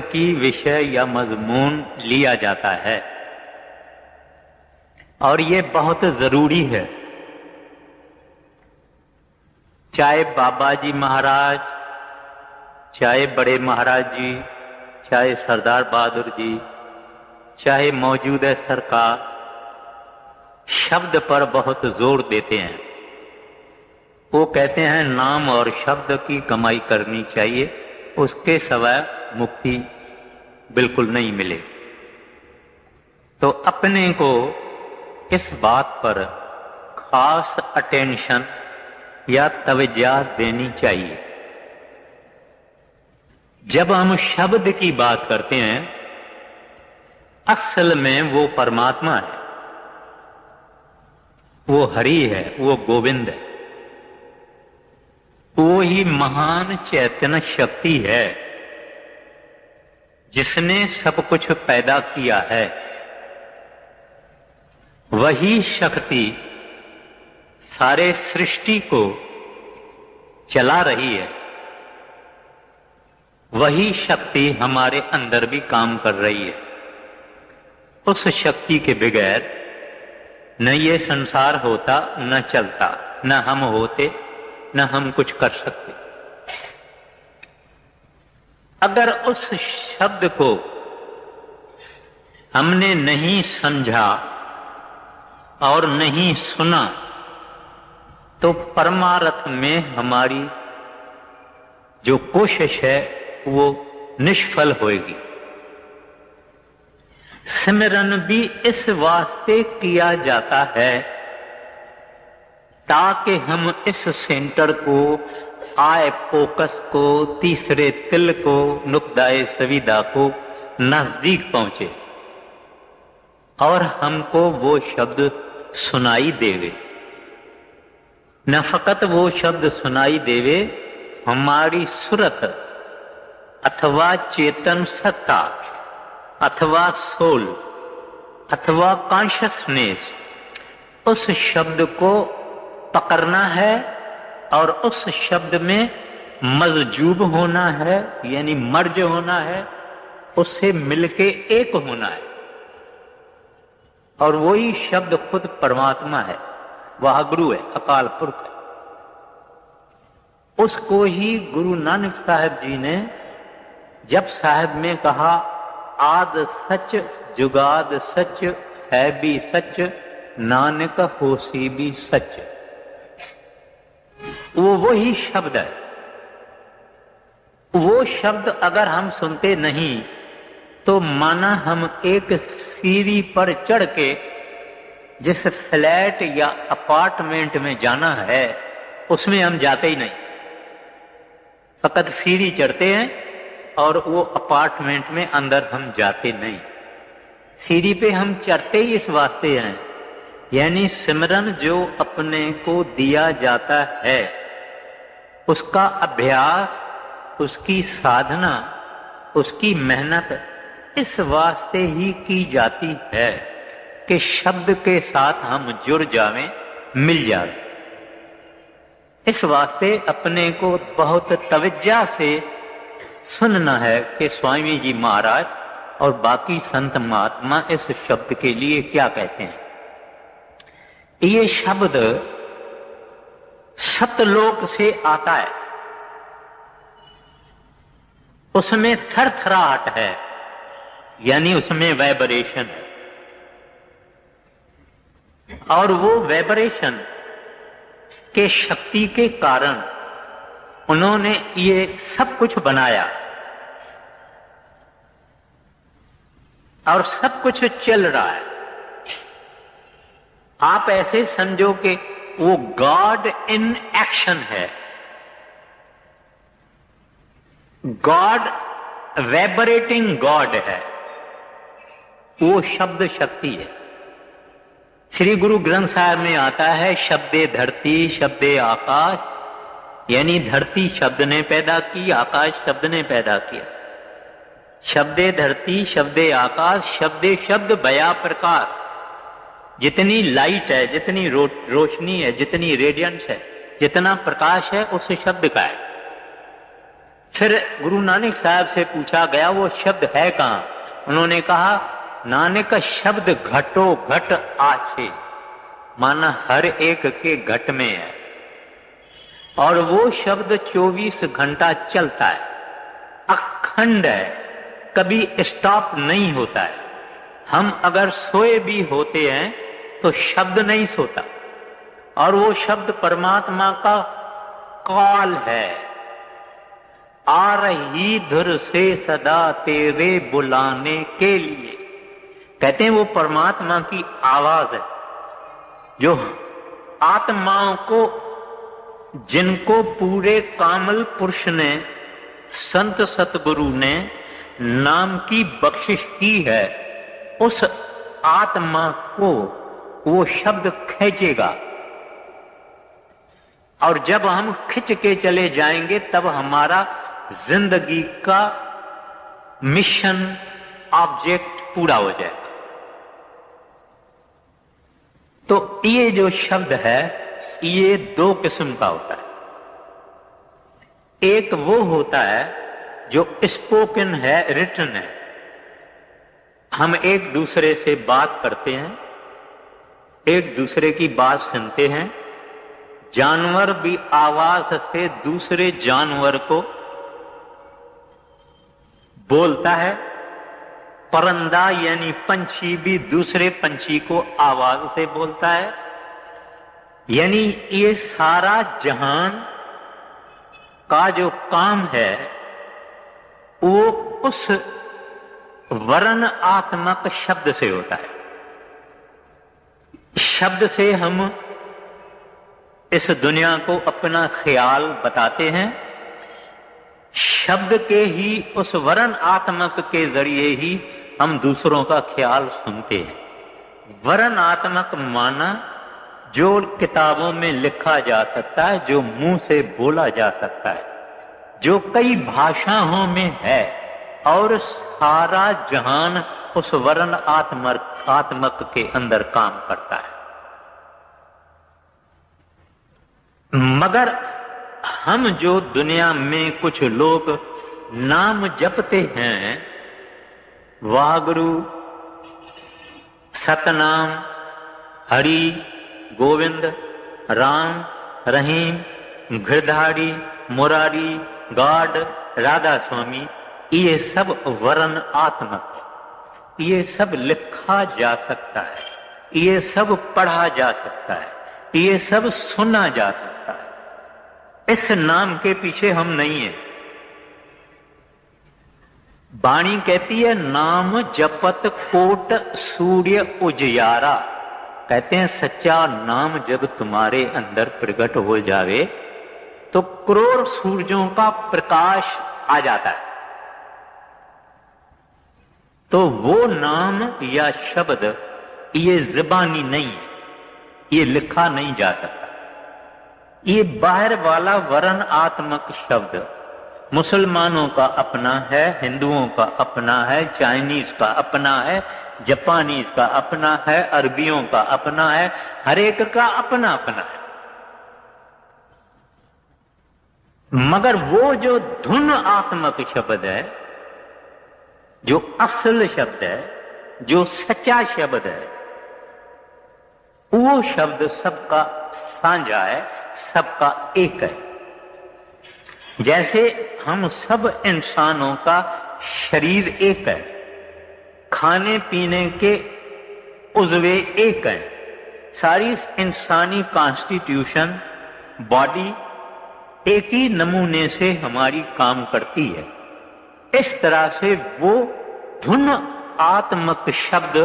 की विषय या मजमून लिया जाता है और ये बहुत जरूरी है। चाहे बाबा जी महाराज, चाहे बड़े महाराज जी, चाहे सरदार बहादुर जी, चाहे मौजूदा सरकार, शब्द पर बहुत जोर देते हैं। वो कहते हैं नाम और शब्द की कमाई करनी चाहिए, उसके सिवाय मुक्ति बिल्कुल नहीं मिले। तो अपने को इस बात पर खास अटेंशन या तवज्जो देनी चाहिए। जब हम शब्द की बात करते हैं, असल में वो परमात्मा है, वो हरि है, वो गोविंद है, वो ही महान चैतन्य शक्ति है जिसने सब कुछ पैदा किया है। वही शक्ति सारे सृष्टि को चला रही है, वही शक्ति हमारे अंदर भी काम कर रही है। उस शक्ति के बगैर न ये संसार होता, न चलता, न हम होते, न हम कुछ कर सकते। अगर उस शब्द को हमने नहीं समझा और नहीं सुना तो परमार्थ में हमारी जो कोशिश है वो निष्फल होगी। सिमरन भी इस वास्ते किया जाता है ताकि हम इस सेंटर को, आय फोकस को, तीसरे तिल को, नुक्ताए सविदा को नजदीक पहुंचे और हमको वो शब्द सुनाई देवे। न फकत वो शब्द सुनाई देवे, हमारी सुरत अथवा चेतन सत्ता अथवा सोल अथवा कॉन्शियसनेस उस शब्द को पकड़ना है और उस शब्द में मजजूब होना है, यानी मर्ज होना है, उससे मिलके एक होना है। और वही शब्द खुद परमात्मा है, वह गुरु है, अकाल पुरख है। उसको ही गुरु नानक साहब जी ने जब साहब में कहा आद सच जुगाद सच है भी सच नानक होसी भी सच, वो वही शब्द है। वो शब्द अगर हम सुनते नहीं तो माना हम एक सीढ़ी पर चढ़ के जिस फ्लैट या अपार्टमेंट में जाना है उसमें हम जाते ही नहीं, फकत सीढ़ी चढ़ते हैं और वो अपार्टमेंट में अंदर हम जाते नहीं। सीढ़ी पे हम चढ़ते ही इस वास्ते हैं, यानी सिमरन जो अपने को दिया जाता है उसका अभ्यास, उसकी साधना, उसकी मेहनत इस वास्ते ही की जाती है कि शब्द के साथ हम जुड़ जावें, मिल जावें। इस वास्ते अपने को बहुत तवज्जो से सुनना है कि स्वामी जी महाराज और बाकी संत महात्मा इस शब्द के लिए क्या कहते हैं। ये शब्द सतलोक से आता है, उसमें थरथराहट है, यानी उसमें वाइब्रेशन है, और वो वाइब्रेशन के शक्ति के कारण उन्होंने ये सब कुछ बनाया और सब कुछ चल रहा है। आप ऐसे समझो कि वो गॉड इन एक्शन है, गॉड वाइब्रेटिंग गॉड है, वो शब्द शक्ति है। श्री गुरु ग्रंथ साहब में आता है शब्दे धरती शब्दे आकाश, यानी धरती शब्द ने पैदा की, आकाश शब्द ने पैदा किया। शब्दे धरती शब्दे आकाश, शब्दे शब्द बया प्रकाश। जितनी लाइट है, जितनी रोशनी है, जितनी रेडियंस है, जितना प्रकाश है उस शब्द का है। फिर गुरु नानक साहब से पूछा गया वो शब्द है कहां? उन्होंने कहा नानक शब्द घटो घट आछे, माना हर एक के घट में है, और वो शब्द 24 घंटा चलता है, अखंड है, कभी स्टॉप नहीं होता है। हम अगर सोए भी होते हैं तो शब्द नहीं सोता, और वो शब्द परमात्मा का काल है। आ रही धुर से सदा तेरे बुलाने के लिए, कहते हैं वो परमात्मा की आवाज है जो आत्माओं को, जिनको पूरे कामल पुरुष ने, संत सतगुरु ने नाम की बख्शिश की है, उस आत्मा को वो शब्द खींचेगा। और जब हम खिंच के चले जाएंगे तब हमारा जिंदगी का मिशन, ऑब्जेक्ट पूरा हो जाएगा। तो ये जो शब्द है ये दो किस्म का होता है। एक वो होता है जो स्पोकन है, रिटन है, हम एक दूसरे से बात करते हैं, एक दूसरे की बात सुनते हैं। जानवर भी आवाज से दूसरे जानवर को बोलता है, परिंदा यानी पंछी भी दूसरे पंछी को आवाज से बोलता है। यानी ये सारा जहान का जो काम है वो उस वर्णनात्मक शब्द से होता है। शब्द से हम इस दुनिया को अपना ख्याल बताते हैं, शब्द के ही उस वर्णनात्मक के जरिए ही हम दूसरों का ख्याल सुनते हैं। वर्णनात्मक माना जो किताबों में लिखा जा सकता है, जो मुंह से बोला जा सकता है, जो कई भाषाओं में है, और सारा जहान उस वर्णनात्मक के अंदर काम करता है। मगर हम जो दुनिया में कुछ लोग नाम जपते हैं, वाहगुरु, सतनाम, हरि, गोविंद, राम, रहीम, गिरधारी, मुरारी, गॉड, राधा स्वामी, ये सब वर्णनात्मक है। ये सब लिखा जा सकता है, ये सब पढ़ा जा सकता है, ये सब सुना जा सकता है। इस नाम के पीछे हम नहीं हैं। वाणी कहती है नाम जपत कोट सूर्य उजियारा, कहते हैं सच्चा नाम जब तुम्हारे अंदर प्रकट हो जावे तो करोड़ सूरजों का प्रकाश आ जाता है। तो वो नाम या शब्द ये ज़बानी नहीं है, ये लिखा नहीं जा सकता। ये बाहर वाला वर्णनात्मक शब्द मुसलमानों का अपना है, हिंदुओं का अपना है, चाइनीज का अपना है, जापानीज का अपना है, अरबियों का अपना है, हर एक का अपना अपना है। मगर वो जो धुन आत्मक शब्द है, जो असल शब्द है, जो सच्चा शब्द है, वो शब्द सबका साझा है, सबका एक है। जैसे हम सब इंसानों का शरीर एक है, खाने पीने के उज़्वे एक हैं, सारी इंसानी कॉन्स्टिट्यूशन बॉडी एक ही नमूने से हमारी काम करती है। इस तरह से वो धुन आत्मक शब्द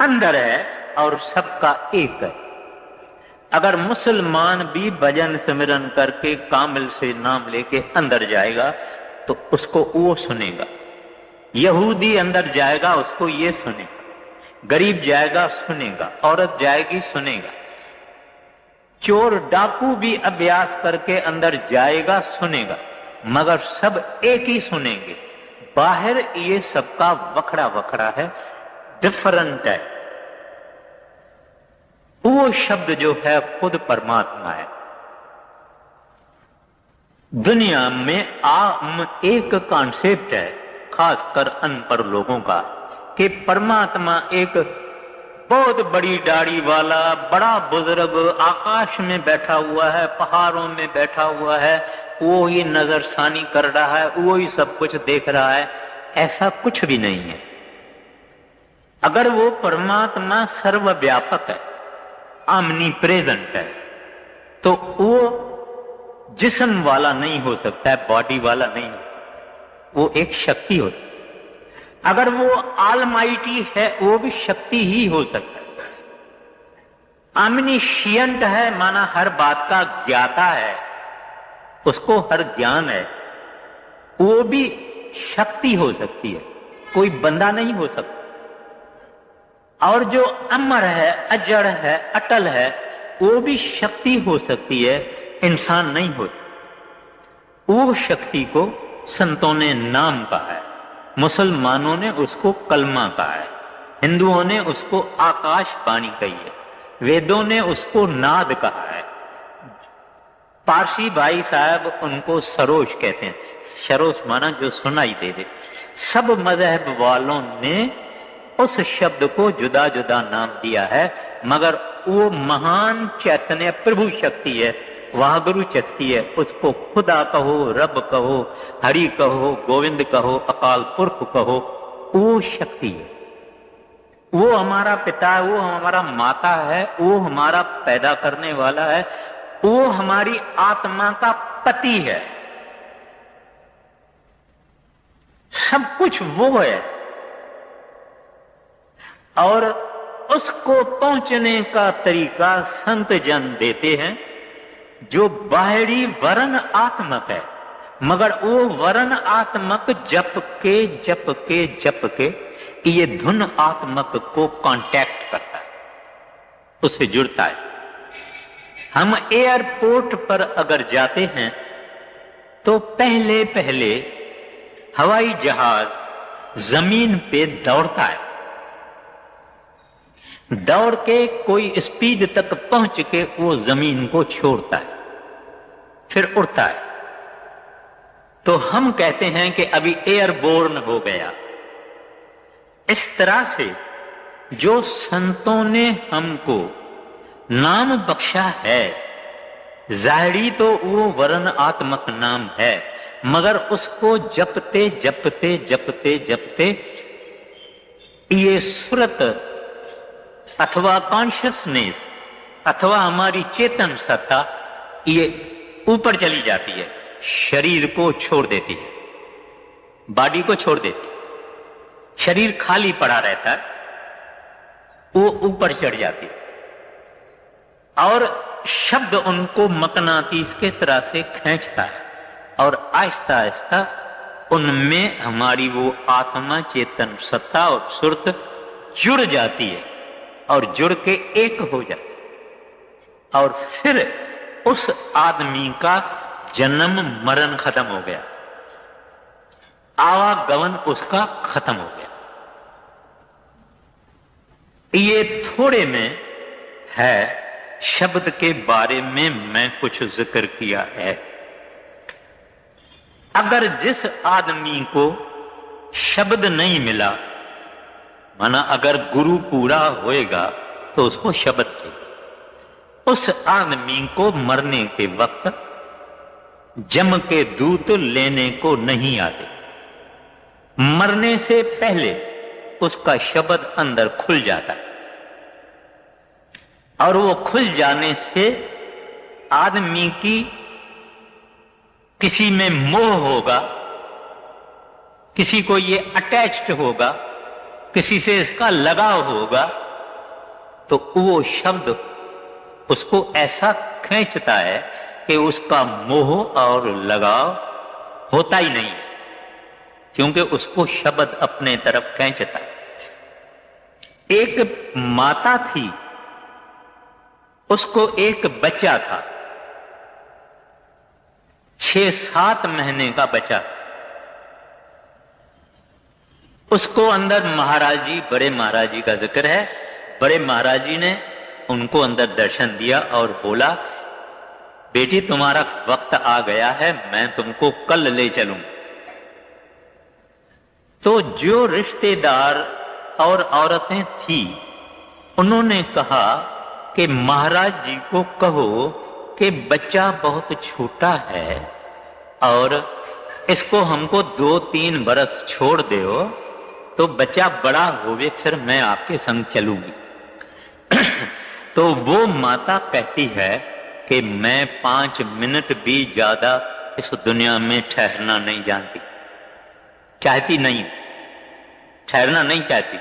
अंदर है और सबका एक है। अगर मुसलमान भी भजन सिमरन करके कामिल से नाम लेके अंदर जाएगा तो उसको वो सुनेगा, यहूदी अंदर जाएगा उसको ये सुनेगा, गरीब जाएगा सुनेगा, औरत जाएगी सुनेगा, चोर डाकू भी अभ्यास करके अंदर जाएगा सुनेगा, मगर सब एक ही सुनेंगे। बाहर ये सबका वखड़ा वखड़ा है, डिफरेंट है। वो शब्द जो है खुद परमात्मा है। दुनिया में आम एक कॉन्सेप्ट है, खासकर अनपढ़ लोगों का, कि परमात्मा एक बहुत बड़ी दाढ़ी वाला बड़ा बुजुर्ग आकाश में बैठा हुआ है, पहाड़ों में बैठा हुआ है, वो ही नजरसानी कर रहा है, वो ही सब कुछ देख रहा है। ऐसा कुछ भी नहीं है। अगर वो परमात्मा सर्वव्यापक है, आमनी प्रेजेंट है, तो वो जिस्म वाला नहीं हो सकता है, बॉडी वाला नहीं हो सकता, वो एक शक्ति होती है। अगर वो ऑलमाइटी है, वो भी शक्ति ही हो सकता है। ऑमनिशिएंट है, माना हर बात का ज्ञाता है, उसको हर ज्ञान है, वो भी शक्ति हो सकती है, कोई बंदा नहीं हो सकता। और जो अमर है, अजड़ है, अटल है, वो भी शक्ति हो सकती है, इंसान नहीं हो सकता। वो शक्ति को संतों ने नाम कहा है, मुसलमानों ने उसको कलमा कहा है, हिंदुओं ने उसको आकाशवाणी कही है, वेदों ने उसको नाद कहा है, पारसी भाई साहब उनको सरोज कहते हैं। सरोज माना जो सुनाई दे दे। सब मजहब वालों ने उस शब्द को जुदा जुदा नाम दिया है, मगर वो महान चैतन्य प्रभु शक्ति है, वाहगुरु शक्ति है। उसको खुदा कहो, रब कहो, हरि कहो, गोविंद कहो, अकाल पुरख कहो, वो शक्ति है। वो हमारा पिता है, वो हमारा माता है, वो हमारा पैदा करने वाला है, वो हमारी आत्मा का पति है। सब कुछ वो है। और उसको पहुंचने का तरीका संत जन देते हैं, जो बाहरी वर्ण आत्मक है, मगर वो वर्ण आत्मक जप के जप के जप के ये धुन आत्मक को कांटेक्ट करता है, उससे जुड़ता है। हम एयरपोर्ट पर अगर जाते हैं तो पहले पहले हवाई जहाज जमीन पे दौड़ता है, दौड़ के कोई स्पीड तक पहुंच के वो जमीन को छोड़ता है, फिर उड़ता है। तो हम कहते हैं कि अभी एयरबोर्न हो गया। इस तरह से जो संतों ने हमको नाम बख्शा है, जाहिरी तो वो वर्ण आत्मक नाम है, मगर उसको जपते जपते जपते जपते ये सुरत अथवा कॉन्शियसनेस अथवा हमारी चेतन सत्ता ये ऊपर चली जाती है, शरीर को छोड़ देती है, बॉडी को छोड़ देती है। शरीर खाली पड़ा रहता है, वो ऊपर चढ़ जाती है और शब्द उनको मकनातीस के तरह से खींचता है और आहिस्ता आहिस्ता उनमें हमारी वो आत्मा चेतन सत्ता और सुरत जुड़ जाती है और जुड़ के एक हो जाती है। और फिर उस आदमी का जन्म मरण खत्म हो गया, आवागमन उसका खत्म हो गया। ये थोड़े में है शब्द के बारे में मैं कुछ जिक्र किया है। अगर जिस आदमी को शब्द नहीं मिला, माना अगर गुरु पूरा होएगा तो उसको शब्द चाहिए, उस आदमी को मरने के वक्त जम के दूत लेने को नहीं आते। मरने से पहले उसका शब्द अंदर खुल जाता है और वो खुल जाने से आदमी की किसी में मोह होगा, किसी को ये अटैच्ड होगा, किसी से इसका लगाव होगा, तो वो शब्द उसको ऐसा खींचता है कि उसका मोह और लगाव होता ही नहीं, क्योंकि उसको शब्द अपने तरफ खींचता है। एक माता थी, उसको एक बच्चा था, 6-7 महीने का बच्चा। उसको अंदर महाराज जी, बड़े महाराज जी का जिक्र है, बड़े महाराज जी ने उनको अंदर दर्शन दिया और बोला, बेटी तुम्हारा वक्त आ गया है, मैं तुमको कल ले चलूं। तो जो रिश्तेदार और औरतें थी, उन्होंने कहा कि महाराज जी को कहो कि बच्चा बहुत छोटा है और इसको हमको 2-3 बरस छोड़ दो, तो बच्चा बड़ा होवे फिर मैं आपके संग चलूंगी। तो वो माता कहती है कि मैं 5 मिनट भी ज्यादा इस दुनिया में ठहरना नहीं जानती, चाहती नहीं, ठहरना नहीं चाहती।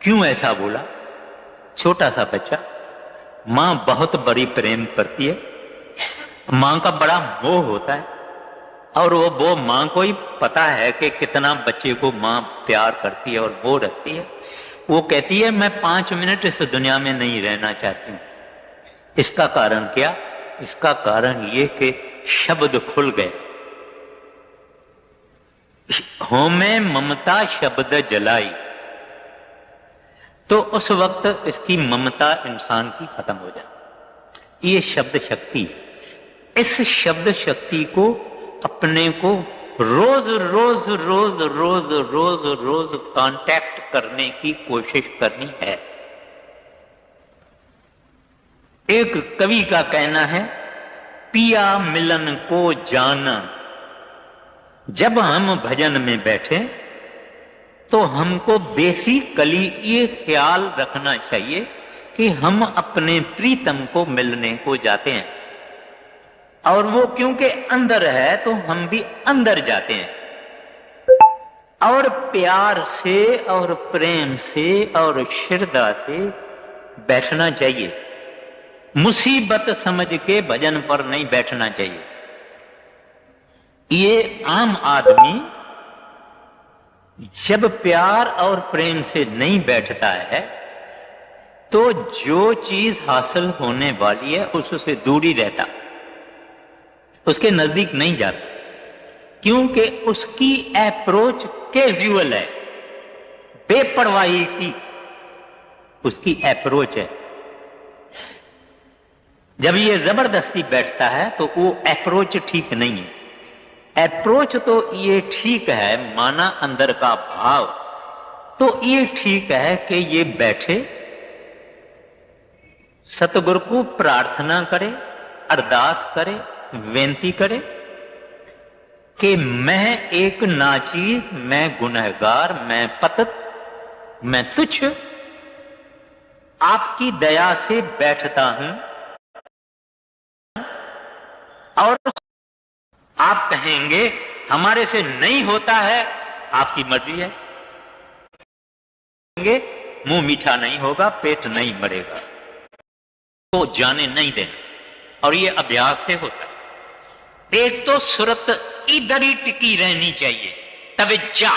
क्यों ऐसा बोला? छोटा सा बच्चा, मां बहुत बड़ी प्रेम करती है, मां का बड़ा मोह होता है, और वो मां को ही पता है कि कितना बच्चे को मां प्यार करती है और मोह रखती है। वो कहती है मैं 5 मिनट इस दुनिया में नहीं रहना चाहती हूं। इसका कारण क्या? इसका कारण ये कि शब्द खुल गए, होमे ममता शब्द जलाई। तो उस वक्त इसकी ममता इंसान की खत्म हो जाती। ये शब्द शक्ति, इस शब्द शक्ति को अपने को रोज रोज रोज रोज रोज रोज कांटेक्ट करने की कोशिश करनी है। एक कवि का कहना है, पिया मिलन को जाना। जब हम भजन में बैठे तो हमको बेसिकली ये ख्याल रखना चाहिए कि हम अपने प्रीतम को मिलने को जाते हैं, और वो क्योंकि अंदर है तो हम भी अंदर जाते हैं, और प्यार से और प्रेम से और श्रद्धा से बैठना चाहिए। मुसीबत समझ के भजन पर नहीं बैठना चाहिए। ये आम आदमी जब प्यार और प्रेम से नहीं बैठता है तो जो चीज हासिल होने वाली है उससे दूर ही रहता, उसके नजदीक नहीं जाता, क्योंकि उसकी अप्रोच कैजुअल है, बेपरवाही की उसकी अप्रोच है। जब ये जबरदस्ती बैठता है तो वो अप्रोच ठीक नहीं है। अप्रोच तो ये ठीक है, माना अंदर का भाव तो ये ठीक है कि ये बैठे, सतगुरु को प्रार्थना करे, अरदास करे, बेनती करे कि मैं एक नाचीज, मैं गुनहगार, मैं पतित, मैं तुच्छ, आपकी दया से बैठता हूं, और आप कहेंगे हमारे से नहीं होता है, आपकी मर्जी है, मुंह मीठा नहीं होगा, पेट नहीं मरेगा, तो जाने नहीं देना। और ये अभ्यास से होता है। एक तो सूरत इधर ही टिकी रहनी चाहिए, तवज्जो,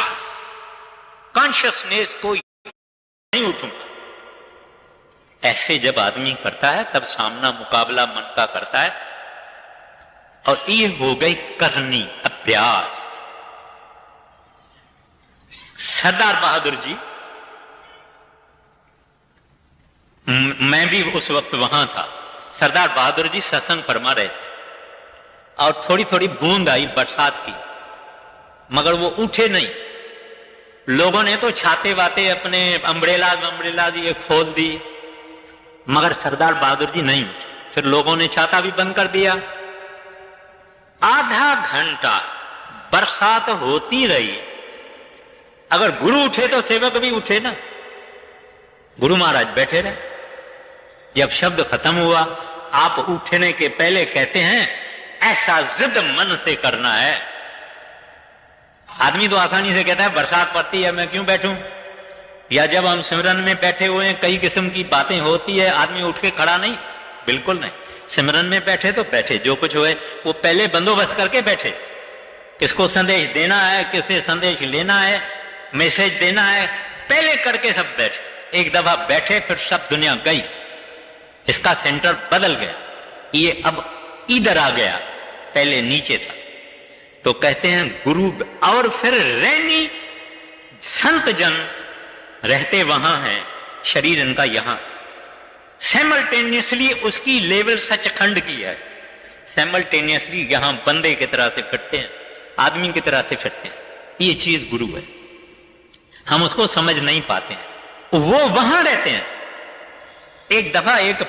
कॉन्शियसनेस को नहीं उठूंगा। ऐसे जब आदमी करता है तब सामना मुकाबला मन का करता है, और ये हो गई करनी अभ्यास। सरदार बहादुर जी, मैं भी उस वक्त वहां था, सरदार बहादुर जी सत्संग फरमा रहे थे और थोड़ी थोड़ी बूंद आई बरसात की, मगर वो उठे नहीं। लोगों ने तो छाते वाते अपने अम्ब्रेला ये खोल दी, मगर सरदार बहादुर जी नहीं उठे। फिर लोगों ने छाता भी बंद कर दिया। आधा घंटा बरसात होती रही। अगर गुरु उठे तो सेवक भी उठे ना। गुरु महाराज बैठे रहे। जब शब्द खत्म हुआ, आप उठने के पहले कहते हैं ऐसा जिद मन से करना है। आदमी तो आसानी से कहता है बरसात पड़ती है, मैं क्यों बैठूं। या जब हम सिमरन में बैठे हुए हैं, कई किस्म की बातें होती है, आदमी उठ के खड़ा नहीं, बिल्कुल नहीं। सिमरन में बैठे तो बैठे, जो कुछ हुए वो पहले बंदोबस्त करके बैठे। किसको संदेश देना है, किसे संदेश लेना है, मैसेज देना है, पहले करके सब बैठे। एक दफा बैठे फिर सब दुनिया गई, इसका सेंटर बदल गया, ये अब इधर आ गया, पहले नीचे था। तो कहते हैं गुरु, और फिर रैनी संत जन रहते वहां हैं, शरीर इनका यहां। साइमल्टेनियसली उसकी लेवल सचखंड की है, सैमल्टेनियसली यहां बंदे की तरह से फिरते हैं, आदमी की तरह से फिरते हैं। ये चीज गुरु है, हम उसको समझ नहीं पाते हैं। वो वहां रहते हैं। एक दफा एक